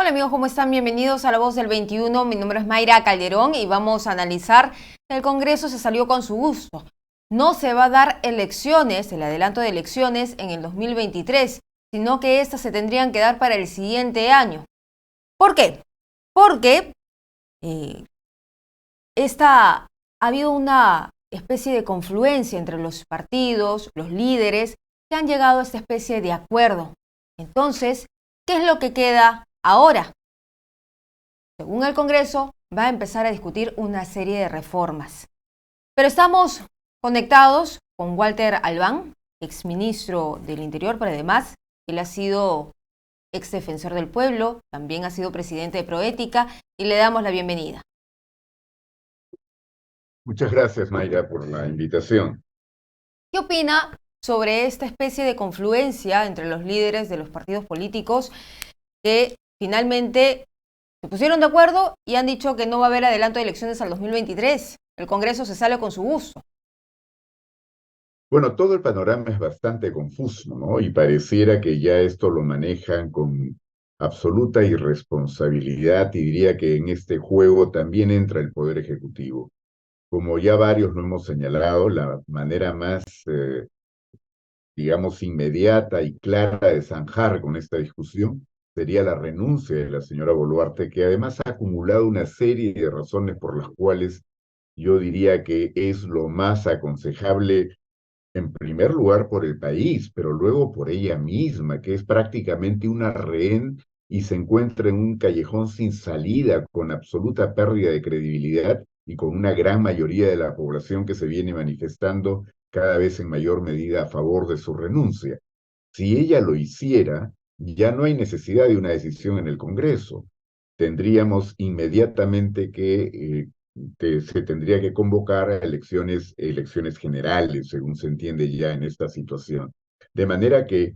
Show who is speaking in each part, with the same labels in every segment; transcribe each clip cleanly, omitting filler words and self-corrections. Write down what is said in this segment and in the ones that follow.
Speaker 1: Hola amigos, ¿cómo están? Bienvenidos a La Voz del 21. Mi nombre es Mayra Calderón y vamos a analizar que el Congreso se salió con su gusto. No se va a dar elecciones, el adelanto de elecciones en el 2023, sino que estas se tendrían que dar para el siguiente año. ¿Por qué? Porque eh, ha habido una especie de confluencia entre los partidos, los líderes, que han llegado a esta especie de acuerdo. Entonces, ¿qué es lo que queda ahora? Según el Congreso, va a empezar a discutir una serie de reformas. Pero estamos conectados con Walter Albán, exministro del Interior, pero además él ha sido exdefensor del pueblo, también ha sido presidente de Proética y le damos la bienvenida.
Speaker 2: Muchas gracias, Mayra, por la invitación.
Speaker 1: ¿Qué opina sobre esta especie de confluencia entre los líderes de los partidos políticos que finalmente se pusieron de acuerdo y han dicho que no va a haber adelanto de elecciones al 2023? El Congreso se sale con su gusto.
Speaker 2: Bueno, todo el panorama es bastante confuso, ¿no? Y pareciera que ya esto lo manejan con absoluta irresponsabilidad y diría que en este juego también entra el Poder Ejecutivo. Como ya varios lo hemos señalado, la manera más, digamos, inmediata y clara de zanjar con esta discusión sería la renuncia de la señora Boluarte, que además ha acumulado una serie de razones por las cuales yo diría que es lo más aconsejable en primer lugar por el país, pero luego por ella misma, que es prácticamente una rehén y se encuentra en un callejón sin salida, con absoluta pérdida de credibilidad y con una gran mayoría de la población que se viene manifestando cada vez en mayor medida a favor de su renuncia. Si ella lo hiciera, ya no hay necesidad de una decisión en el Congreso. Tendríamos inmediatamente que se tendría que convocar a elecciones generales, según se entiende ya en esta situación. De manera que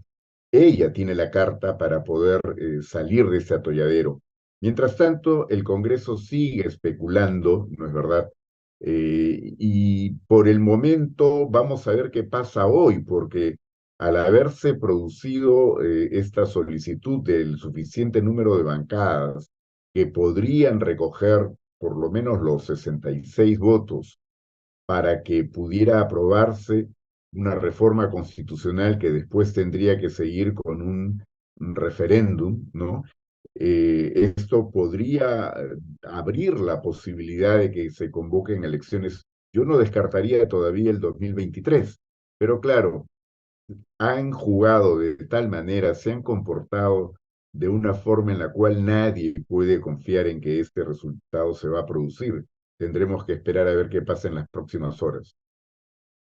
Speaker 2: ella tiene la carta para poder salir de ese atolladero. Mientras tanto, el Congreso sigue especulando, ¿no es verdad? Y por el momento vamos a ver qué pasa hoy, porque al haberse producido esta solicitud del suficiente número de bancadas que podrían recoger por lo menos los 66 votos para que pudiera aprobarse una reforma constitucional que después tendría que seguir con un referéndum, ¿no? Esto podría abrir la posibilidad de que se convoquen elecciones. Yo no descartaría todavía el 2023, pero claro, han jugado de tal manera, se han comportado de una forma en la cual nadie puede confiar en que este resultado se va a producir. Tendremos que esperar a ver qué pasa en las próximas horas.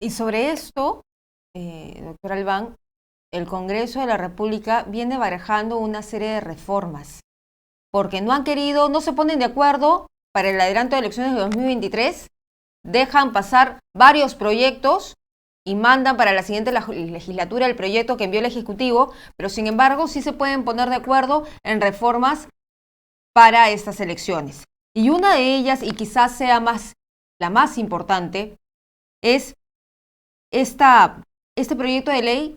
Speaker 1: Y sobre esto, doctor Albán, el Congreso de la República viene barajando una serie de reformas, porque no han querido, no se ponen de acuerdo para el adelanto de elecciones de 2023, dejan pasar varios proyectos y mandan para la siguiente legislatura el proyecto que envió el Ejecutivo, pero sin embargo sí se pueden poner de acuerdo en reformas para estas elecciones. Y una de ellas, y quizás sea la más importante, es este proyecto de ley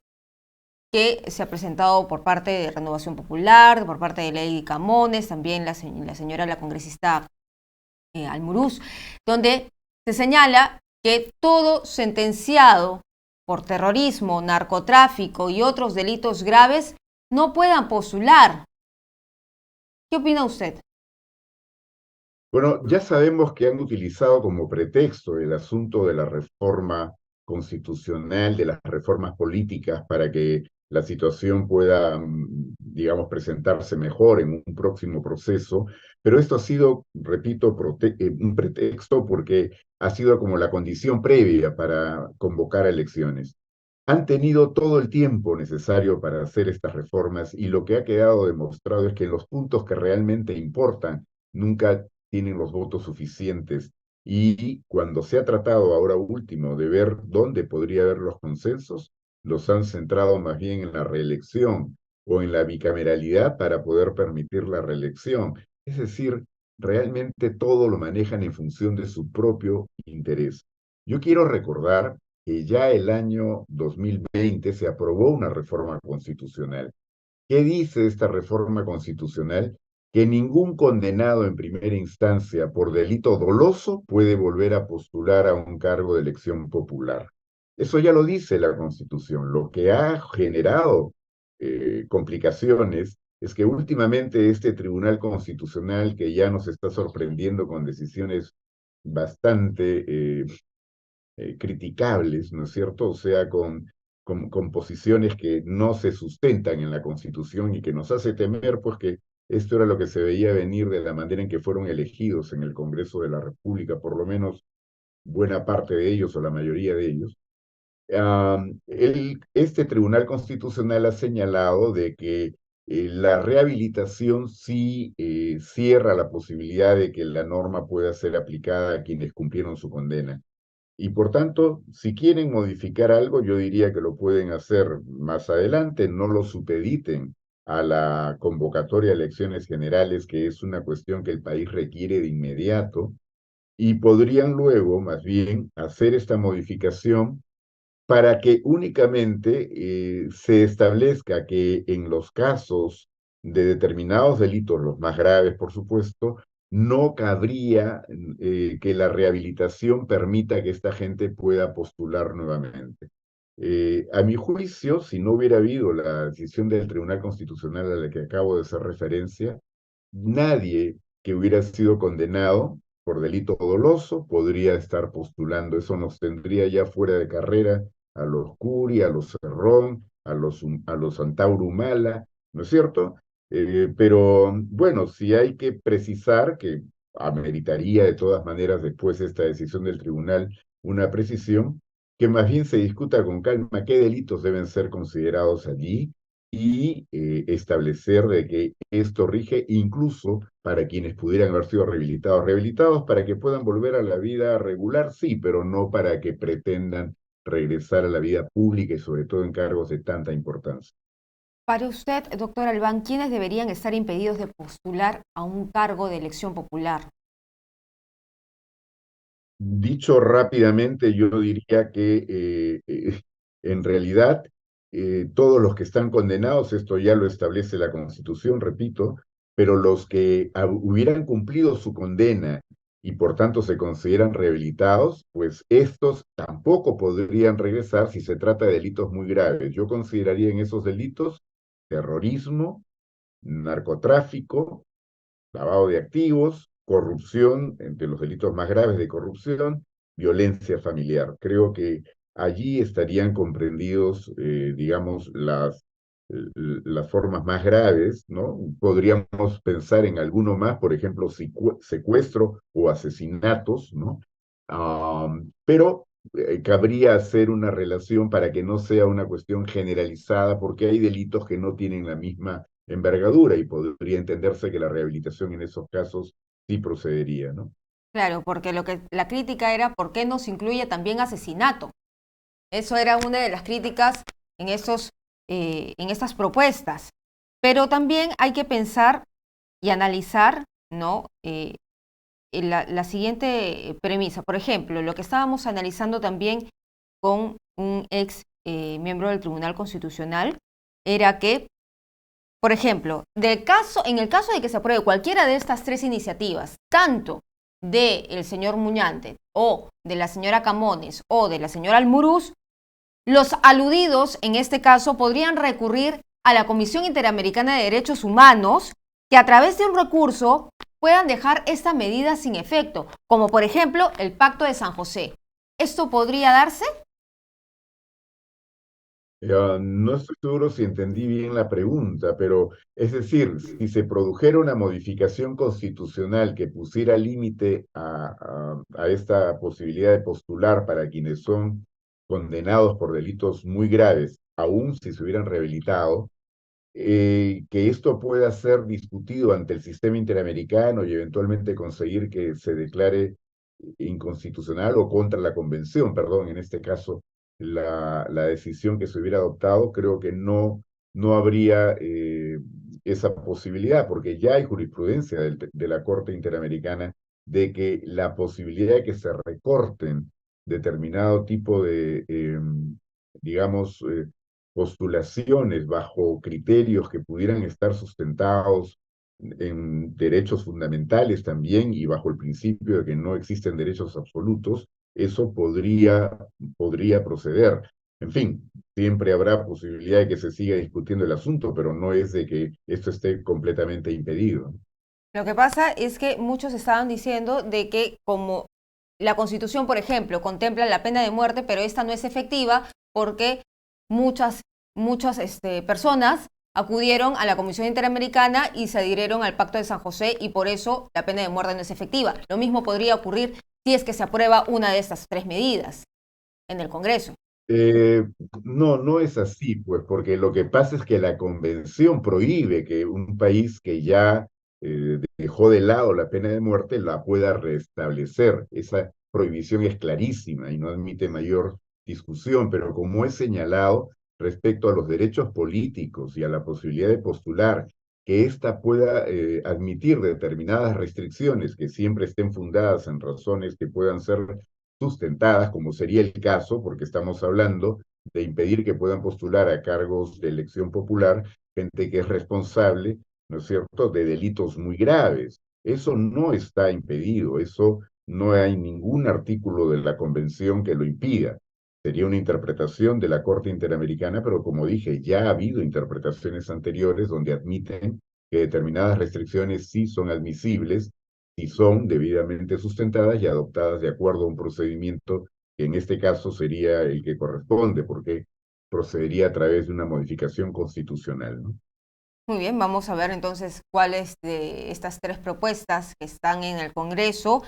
Speaker 1: que se ha presentado por parte de Renovación Popular, por parte de Ley Camones, también la señora, la congresista Almuruz, donde se señala que todo sentenciado por terrorismo, narcotráfico y otros delitos graves no puedan postular. ¿Qué opina usted?
Speaker 2: Bueno, ya sabemos que han utilizado como pretexto el asunto de la reforma constitucional, de las reformas políticas, para que la situación pueda, digamos, presentarse mejor en un próximo proceso, pero esto ha sido, repito, un pretexto porque ha sido como la condición previa para convocar a elecciones. Han tenido todo el tiempo necesario para hacer estas reformas y lo que ha quedado demostrado es que en los puntos que realmente importan, nunca tienen los votos suficientes. Y cuando se ha tratado ahora último de ver dónde podría haber los consensos, los han centrado más bien en la reelección o en la bicameralidad para poder permitir la reelección. Es decir, realmente todo lo manejan en función de su propio interés. Yo quiero recordar que ya el año 2020 se aprobó una reforma constitucional. ¿Qué dice esta reforma constitucional? que ningún condenado en primera instancia por delito doloso puede volver a postular a un cargo de elección popular. Eso ya lo dice la Constitución. Lo que ha generado complicaciones es que últimamente este Tribunal Constitucional, que ya nos está sorprendiendo con decisiones bastante criticables, ¿no es cierto? O sea, con posiciones que no se sustentan en la Constitución y que nos hace temer, pues, que esto era lo que se veía venir de la manera en que fueron elegidos en el Congreso de la República, por lo menos buena parte de ellos o la mayoría de ellos. Este Tribunal Constitucional ha señalado de que la rehabilitación sí cierra la posibilidad de que la norma pueda ser aplicada a quienes cumplieron su condena. Y por tanto, si quieren modificar algo, yo diría que lo pueden hacer más adelante, no lo supediten a la convocatoria de elecciones generales, que es una cuestión que el país requiere de inmediato, y podrían luego, más bien, hacer esta modificación para que únicamente se establezca que en los casos de determinados delitos, los más graves, por supuesto, no cabría que la rehabilitación permita que esta gente pueda postular nuevamente. A mi juicio, si no hubiera habido la decisión del Tribunal Constitucional a la que acabo de hacer referencia, nadie que hubiera sido condenado por delito doloso podría estar postulando. Eso nos tendría ya fuera de carrera a los Curi, a los Cerrón, a los Antauro Humala, ¿no es cierto? Pero bueno, sí hay que precisar que ameritaría de todas maneras después de esta decisión del tribunal una precisión, que más bien se discuta con calma qué delitos deben ser considerados allí y establecer de que esto rige incluso para quienes pudieran haber sido rehabilitados. Rehabilitados para que puedan volver a la vida regular, sí, pero no para que pretendan regresar a la vida pública y sobre todo en cargos de tanta importancia.
Speaker 1: Para usted, doctor Albán, ¿quiénes deberían estar impedidos de postular a un cargo de elección popular?
Speaker 2: Dicho rápidamente, yo diría que en realidad todos los que están condenados, esto ya lo establece la Constitución, repito, pero los que hubieran cumplido su condena y por tanto se consideran rehabilitados, pues estos tampoco podrían regresar si se trata de delitos muy graves. Yo consideraría en esos delitos terrorismo, narcotráfico, lavado de activos, corrupción, entre los delitos más graves de corrupción, violencia familiar. Creo que allí estarían comprendidos, digamos, las formas más graves, ¿no? Podríamos pensar en alguno más, por ejemplo, secuestro o asesinatos, ¿no? Pero cabría hacer una relación para que no sea una cuestión generalizada, porque hay delitos que no tienen la misma envergadura y podría entenderse que la rehabilitación en esos casos sí procedería, ¿no?
Speaker 1: Claro, porque lo que la crítica era por qué no se incluye también asesinato. Eso era una de las críticas en en estas propuestas. Pero también hay que pensar y analizar, ¿no? La siguiente premisa. Por ejemplo, lo que estábamos analizando también con un ex miembro del Tribunal Constitucional era que, por ejemplo, en el caso de que se apruebe cualquiera de estas tres iniciativas, tanto del señor Muñante o de la señora Camones o de la señora Almuruz, los aludidos en este caso podrían recurrir a la Comisión Interamericana de Derechos Humanos, que a través de un recurso puedan dejar esta medida sin efecto, como por ejemplo el Pacto de San José. ¿Esto podría darse?
Speaker 2: No estoy seguro si entendí bien la pregunta, pero es decir, si se produjera una modificación constitucional que pusiera límite a esta posibilidad de postular para quienes son condenados por delitos muy graves, aun si se hubieran rehabilitado, que esto pueda ser discutido ante el sistema interamericano y eventualmente conseguir que se declare inconstitucional o contra la convención, perdón, en este caso la decisión que se hubiera adoptado, creo que no habría esa posibilidad, porque ya hay jurisprudencia de la Corte Interamericana de que la posibilidad de que se recorten determinado tipo de, digamos, postulaciones bajo criterios que pudieran estar sustentados en derechos fundamentales también y bajo el principio de que no existen derechos absolutos, eso podría proceder. En fin, siempre habrá posibilidad de que se siga discutiendo el asunto, pero no es de que esto esté completamente impedido.
Speaker 1: Lo que pasa es que muchos estaban diciendo de que como la Constitución, por ejemplo, contempla la pena de muerte, pero esta no es efectiva porque muchas, muchas personas acudieron a la Comisión Interamericana y se adhirieron al Pacto de San José y por eso la pena de muerte no es efectiva. Lo mismo podría ocurrir si es que se aprueba una de estas tres medidas en el Congreso.
Speaker 2: Eh, no, no es así, pues, porque lo que pasa es que la convención prohíbe que un país que ya dejó de lado la pena de muerte la pueda restablecer. Esa prohibición es clarísima y no admite mayor discusión, pero como he señalado respecto a los derechos políticos y a la posibilidad de postular que ésta pueda admitir determinadas restricciones que siempre estén fundadas en razones que puedan ser sustentadas, como sería el caso, porque estamos hablando de impedir que puedan postular a cargos de elección popular gente que es responsable, ¿no es cierto?, de delitos muy graves. Eso no está impedido, eso no hay ningún artículo de la Convención que lo impida. Sería una interpretación de la Corte Interamericana, pero como dije, ya ha habido interpretaciones anteriores donde admiten que determinadas restricciones sí son admisibles si son debidamente sustentadas y adoptadas de acuerdo a un procedimiento que en este caso sería el que corresponde, porque procedería a través de una modificación constitucional, ¿no?
Speaker 1: Muy bien, vamos a ver entonces cuáles de estas tres propuestas que están en el Congreso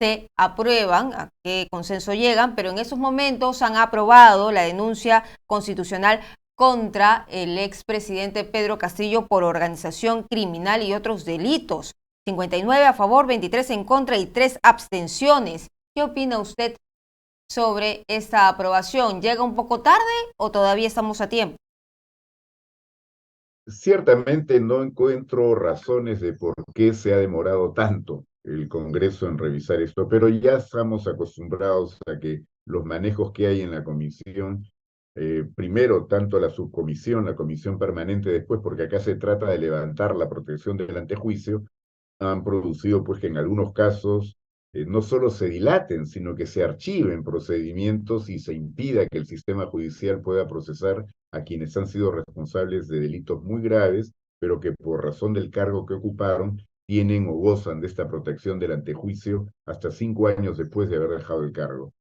Speaker 1: se aprueban, a qué consenso llegan, pero en esos momentos han aprobado la denuncia constitucional contra el expresidente Pedro Castillo por organización criminal y otros delitos. 59 a favor, 23 en contra y 3 abstenciones. ¿Qué opina usted sobre esta aprobación? ¿Llega un poco tarde o todavía estamos a tiempo?
Speaker 2: Ciertamente no encuentro razones de por qué se ha demorado tanto el Congreso en revisar esto, pero ya estamos acostumbrados a que los manejos que hay en la comisión, primero tanto la subcomisión, la comisión permanente después, porque acá se trata de levantar la protección del antejuicio, han producido pues que en algunos casos no solo se dilaten, sino que se archiven procedimientos y se impida que el sistema judicial pueda procesar a quienes han sido responsables de delitos muy graves, pero que por razón del cargo que ocuparon tienen o gozan de esta protección del antejuicio hasta 5 años después de haber dejado el cargo.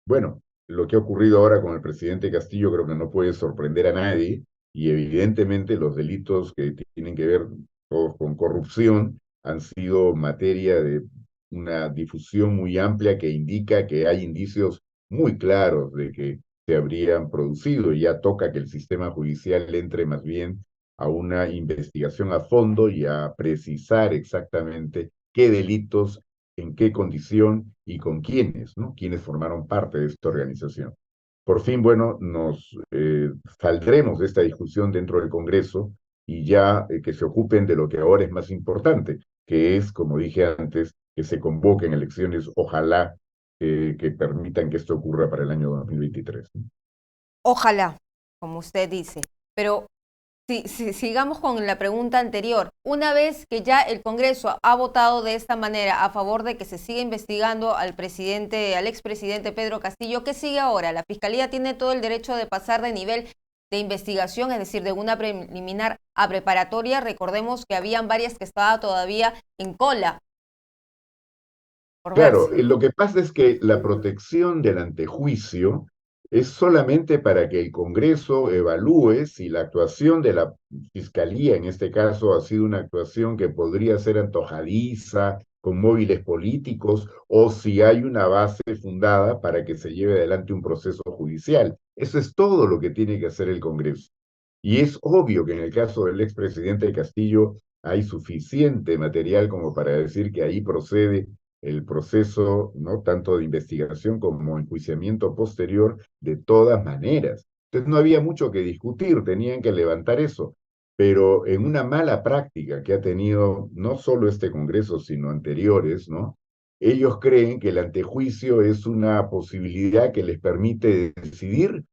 Speaker 2: Bueno, lo que ha ocurrido ahora con el presidente Castillo creo que no puede sorprender a nadie y evidentemente los delitos que tienen que ver todos con corrupción han sido materia de una difusión muy amplia que indica que hay indicios muy claros de que se habrían producido y ya toca que el sistema judicial entre más bien a una investigación a fondo y a precisar exactamente qué delitos en qué condición y con quiénes, ¿no? Quiénes formaron parte de esta organización. Por fin, bueno, nos saldremos de esta discusión dentro del Congreso y ya que se ocupen de lo que ahora es más importante, que es, como dije antes, que se convoquen elecciones, ojalá que permitan que esto ocurra para el año 2023. ¿No?
Speaker 1: Ojalá, como usted dice, pero sigamos con la pregunta anterior. Una vez que ya el Congreso ha votado de esta manera a favor de que se siga investigando al presidente, al expresidente Pedro Castillo, ¿qué sigue ahora? La Fiscalía tiene todo el derecho de pasar de nivel de investigación, es decir, de una preliminar a preparatoria. Recordemos que habían varias que estaban todavía en cola por
Speaker 2: Claro,
Speaker 1: verse.
Speaker 2: lo que pasa es que la protección del antejuicio es solamente para que el Congreso evalúe si la actuación de la Fiscalía, en este caso, ha sido una actuación que podría ser antojadiza, con móviles políticos, o si hay una base fundada para que se lleve adelante un proceso judicial. Eso es todo lo que tiene que hacer el Congreso. Y es obvio que en el caso del expresidente Castillo hay suficiente material como para decir que ahí procede el proceso, ¿no? Tanto de investigación como enjuiciamiento posterior, de todas maneras. Entonces no había mucho que discutir, tenían que levantar eso. Pero en una mala práctica que ha tenido no solo este Congreso, sino anteriores, ¿no? Ellos creen que el antejuicio es una posibilidad que les permite decidir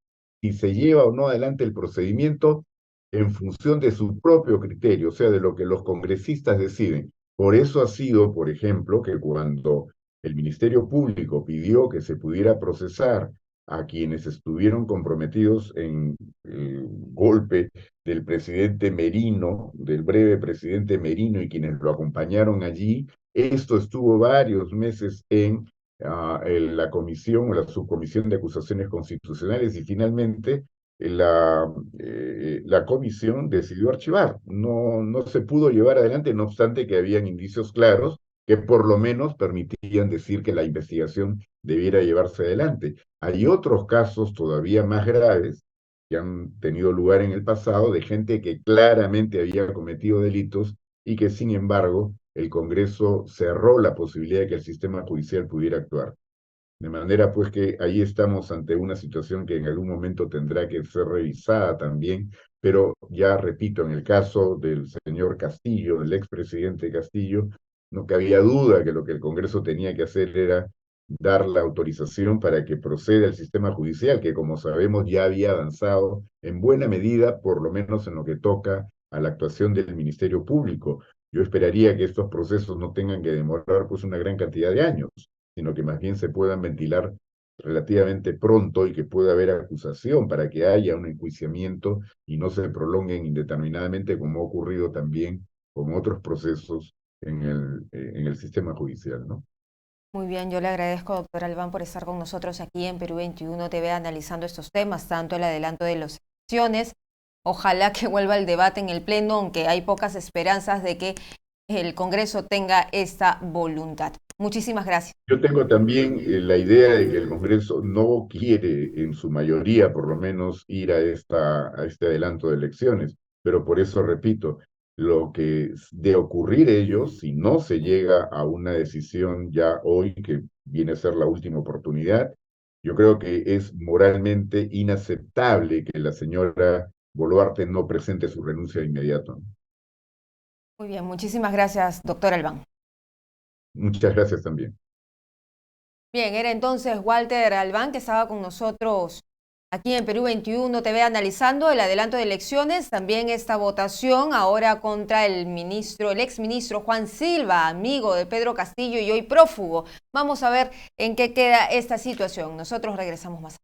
Speaker 2: si se lleva o no adelante el procedimiento en función de su propio criterio, o sea, de lo que los congresistas deciden. Por eso ha sido, por ejemplo, que cuando el Ministerio Público pidió que se pudiera procesar a quienes estuvieron comprometidos en el golpe del presidente Merino, del breve presidente Merino y quienes lo acompañaron allí, esto estuvo varios meses en la comisión o la subcomisión de acusaciones constitucionales y finalmente la comisión decidió archivar. No se pudo llevar adelante, no obstante que habían indicios claros que por lo menos permitían decir que la investigación debiera llevarse adelante. Hay otros casos todavía más graves que han tenido lugar en el pasado de gente que claramente había cometido delitos y que sin embargo el Congreso cerró la posibilidad de que el sistema judicial pudiera actuar. De manera pues que ahí estamos ante una situación que en algún momento tendrá que ser revisada también, pero ya repito, en el caso del señor Castillo, del expresidente Castillo, no cabía duda que lo que el Congreso tenía que hacer era dar la autorización para que proceda el sistema judicial, que como sabemos ya había avanzado en buena medida, por lo menos en lo que toca a la actuación del Ministerio Público. Yo esperaría que estos procesos no tengan que demorar pues una gran cantidad de años, sino que más bien se puedan ventilar relativamente pronto y que pueda haber acusación para que haya un enjuiciamiento y no se prolonguen indeterminadamente como ha ocurrido también con otros procesos en el sistema judicial, ¿no?
Speaker 1: Muy bien, yo le agradezco, doctor Albán, por estar con nosotros aquí en Perú 21 TV analizando estos temas, tanto el adelanto de las elecciones. Ojalá que vuelva el debate en el Pleno, aunque hay pocas esperanzas de que el Congreso tenga esta voluntad. Muchísimas gracias.
Speaker 2: Yo tengo también la idea de que el Congreso no quiere, en su mayoría por lo menos, ir a este adelanto de elecciones, pero por eso repito, lo que de ocurrir ello, si no se llega a una decisión ya hoy, que viene a ser la última oportunidad, yo creo que es moralmente inaceptable que la señora Boluarte no presente su renuncia de inmediato.
Speaker 1: Muy bien, muchísimas gracias, doctor Albán.
Speaker 2: Muchas gracias también.
Speaker 1: Bien, era entonces Walter Albán que estaba con nosotros aquí en Perú 21 TV analizando el adelanto de elecciones, también esta votación ahora contra el ministro, el exministro Juan Silva, amigo de Pedro Castillo y hoy prófugo. Vamos a ver en qué queda esta situación. Nosotros regresamos más.